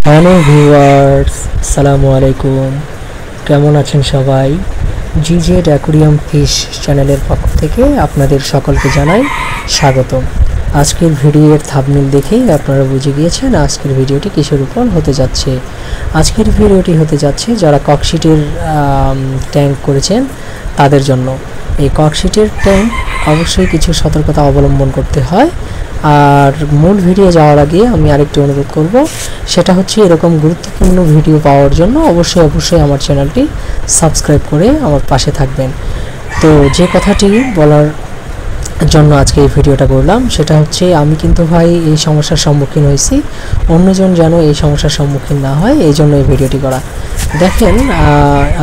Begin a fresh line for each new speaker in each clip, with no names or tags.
Hello viewers, আসসালামু আলাইকুম। কেমন আছেন সবাই? জিজেড অ্যাকুরিয়াম ফিশ চ্যানেলের পক্ষ থেকে আপনাদের সকলকে জানাই স্বাগতম। আজকের ভিডিওর থাম্বনেল দেখেই আপনারা বুঝে গিয়েছেন আজকের ভিডিওটি কিসের উপর হতে যাচ্ছে। আজকের ভিডিওটি হতে যাচ্ছে যারা ককশিটের ট্যাঙ্ক করেছেন তাদের জন্য। এই ককশিটের ট্যাঙ্ক অবশ্যই কিছু সতর্কতা অবলম্বন করতে হয়। আর মূল ভিডিও যাওয়ার আগে আমি আরেকটি অনুরোধ করব, সেটা হচ্ছে এরকম গুরুত্বপূর্ণ ভিডিও পাওয়ার জন্য অবশ্যই আমার চ্যানেলটি সাবস্ক্রাইব করে আমার পাশে থাকবেন। তো যে কথাটি বলার জন্য আজকে এই ভিডিওটা করলাম সেটা হচ্ছে, আমি কিন্তু ভাই এই সমস্যার সম্মুখীন হয়েছি, অন্যজন যেন এই সমস্যার সম্মুখীন না হয় এই জন্য এই ভিডিওটি করা। দেখেন,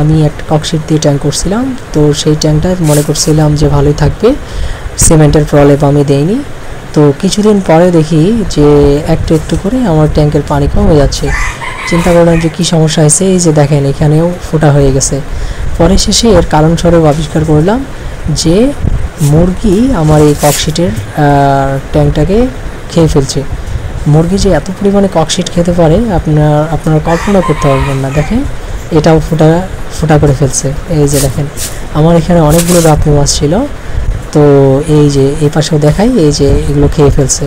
আমি একটা ককশিট দিয়ে ট্যাঙ্ক করছিলাম, তো সেই ট্যাঙ্কটা মনে করছিলাম যে ভালোই থাকবে, সিমেন্টের প্রলেপ আমি দেইনি। তো কিছুদিন পরে দেখি যে একটু একটু করে আমার ট্যাঙ্কের পানি কমে যাচ্ছে। চিন্তা করলাম যে কী সমস্যা হয়েছে। এই যে দেখেন, এখানেও ফোঁটা হয়ে গেছে। পরে শেষে এর কারণস্বরূপ আবিষ্কার করলাম যে মুরগি আমার এই ককশিটের ট্যাঙ্কটাকে খেয়ে ফেলছে। মুরগি যে এত পরিমাণে ককশিট খেতে পারে আপনারা কল্পনা করতে পারবেন না। দেখেন, এটাও ফোঁটা করে ফেলছে। এই যে দেখেন, আমার এখানে অনেকগুলো রাপনি মাছ ছিল, তো এই যে এই পাশেও দেখাই, এই যে এগুলো খেয়ে ফেলছে,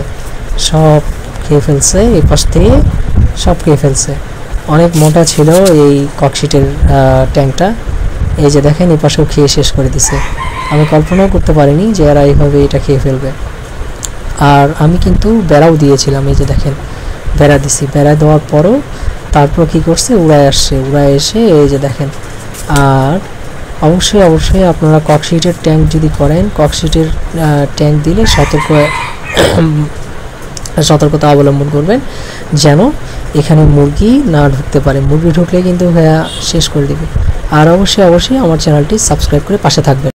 সব খেয়ে ফেলছে, এই পাশ থেকে সব খেয়ে ফেলছে। অনেক মোটা ছিল এই ককশিটের ট্যাঙ্কটা। এই যে দেখেন, এই পাশেও খেয়ে শেষ করে দিছে। আমি কল্পনাও করতে পারিনি যে এরা এইভাবে এটা খেয়ে ফেলবে। আর আমি কিন্তু বেড়াও দিয়েছিলাম। এই যে দেখেন, বেড়া দিছি, বেড়া দেওয়ার পরও তারপর কি করছে, উড়ায় এসে এই যে দেখেন। আর অবশ্যই আপনারা ককশিটের ট্যাঙ্ক যদি করেন, ককশিটের ট্যাঙ্ক দিলে সতর্কতা অবলম্বন করবেন যেন এখানে মুরগি না ঢুকতে পারে। মুরগি ঢুকলে কিন্তু ভাইয়া শেষ করে দেবে। আর অবশ্যই আমার চ্যানেলটি সাবস্ক্রাইব করে পাশে থাকবেন।